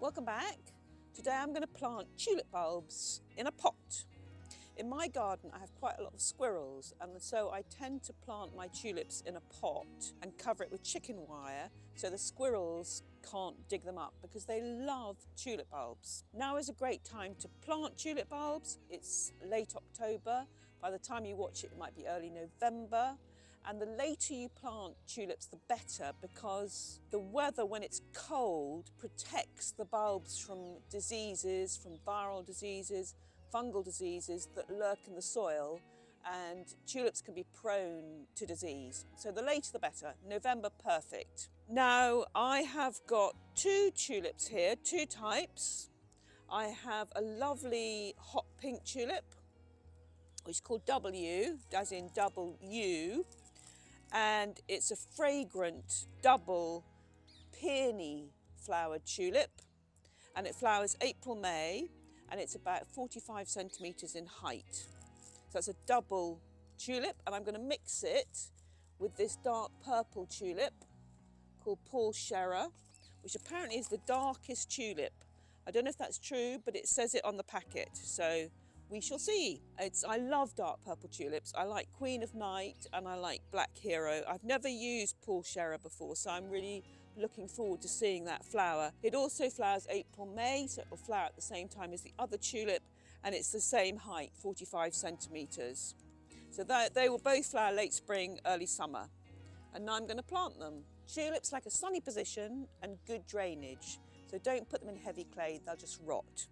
Welcome back. Today I'm going to plant tulip bulbs in a pot. In my garden I have quite a lot of squirrels, and so I tend to plant my tulips in a pot and cover it with chicken wire so the squirrels can't dig them up because they love tulip bulbs. Now is a great time to plant tulip bulbs. It's late October. By the time you watch it, it might be early November. And the later you plant tulips, the better, because the weather, when it's cold, protects the bulbs from diseases, from viral diseases, fungal diseases that lurk in the soil, and tulips can be prone to disease. So the later the better. November, perfect. Now I have got two tulips here, two types. I have a lovely hot pink tulip, which is called W, as in double U, and it's a fragrant double peony flowered tulip, and it flowers April, May, and it's about 45 centimetres in height. So that's a double tulip, and I'm going to mix it with this dark purple tulip called Paul Scherer, which apparently is the darkest tulip. I don't know if that's true, but it says it on the packet, so we shall see. I love dark purple tulips. I like Queen of Night and I like Black Hero. I've never used Paul Scherer before, so I'm really looking forward to seeing that flower. It also flowers April, May, so it will flower at the same time as the other tulip, and it's the same height, 45 centimetres. So they will both flower late spring, early summer. And now I'm going to plant them. Tulips like a sunny position and good drainage, so don't put them in heavy clay, they'll just rot.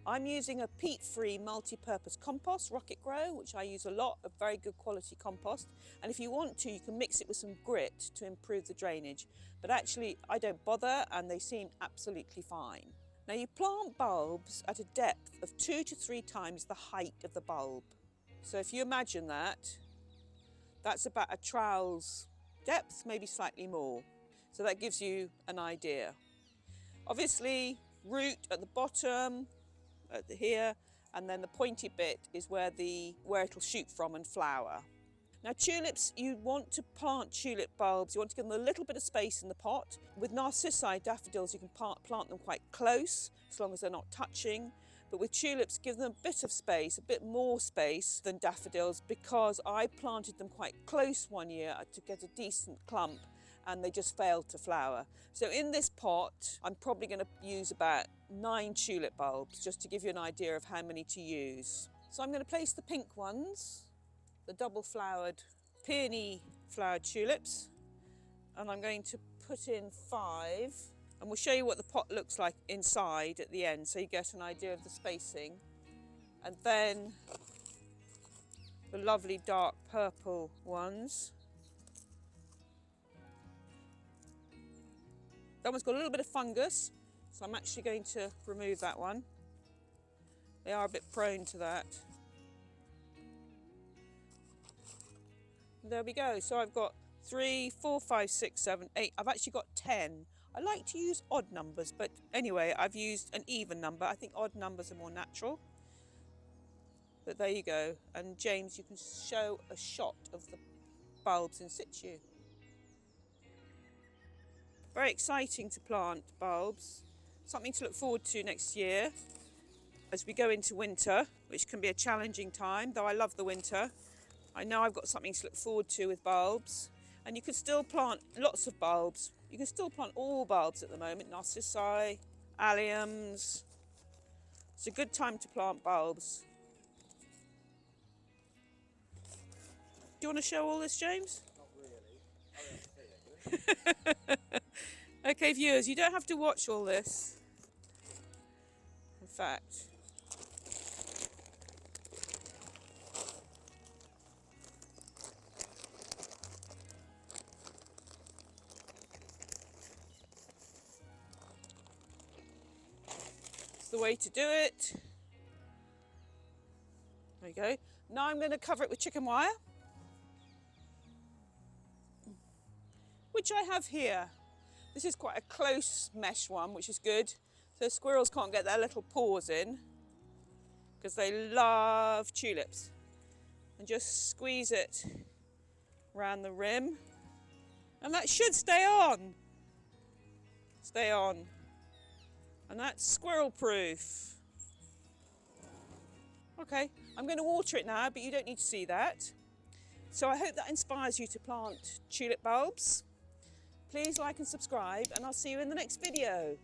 I'm using a peat-free multi-purpose compost, Rocket Grow, which I use a lot, of very good quality compost. And if you want to, you can mix it with some grit to improve the drainage. But actually, I don't bother, and they seem absolutely fine. Now you plant bulbs at a depth of 2 to 3 times the height of the bulb. So if you imagine that, that's about a trowel's depth, maybe slightly more. So that gives you an idea. Obviously, root at the bottom, here, and then the pointy bit is where it'll shoot from and flower. Now tulips, you want to plant tulip bulbs, you want to give them a little bit of space in the pot. With narcissi, daffodils, you can plant them quite close, as long as they're not touching. But with tulips, give them a bit of space, a bit more space than daffodils, because I planted them quite close one year to get a decent clump, and they just failed to flower. So in this pot, I'm probably going to use about 9 tulip bulbs, just to give you an idea of how many to use. So I'm going to place the pink ones, the double flowered, peony flowered tulips, and I'm going to put in 5, and we'll show you what the pot looks like inside at the end, so you get an idea of the spacing. And then the lovely dark purple ones. That one's got a little bit of fungus, so I'm actually going to remove that one. They are a bit prone to that. There we go. So I've got 3, 4, 5, 6, 7, 8. I've actually got 10. I like to use odd numbers, but anyway, I've used an even number. I think odd numbers are more natural. But there you go. And James, you can show a shot of the bulbs in situ. Very exciting to plant bulbs. Something to look forward to next year as we go into winter, which can be a challenging time, though I love the winter. I know I've got something to look forward to with bulbs. And you can still plant lots of bulbs. You can still plant all bulbs at the moment, narcissi, alliums. It's a good time to plant bulbs. Do you want to show all this, James? Not really. I don't see it. Okay, viewers, you don't have to watch all this. In fact, it's the way to do it. There you go. Now I'm going to cover it with chicken wire, which I have here. This is quite a close mesh one, which is good. So squirrels can't get their little paws in, because they love tulips. And just squeeze it around the rim. And that should stay on. Stay on. And that's squirrel proof. Okay, I'm going to water it now, but you don't need to see that. So I hope that inspires you to plant tulip bulbs. Please like and subscribe, and I'll see you in the next video.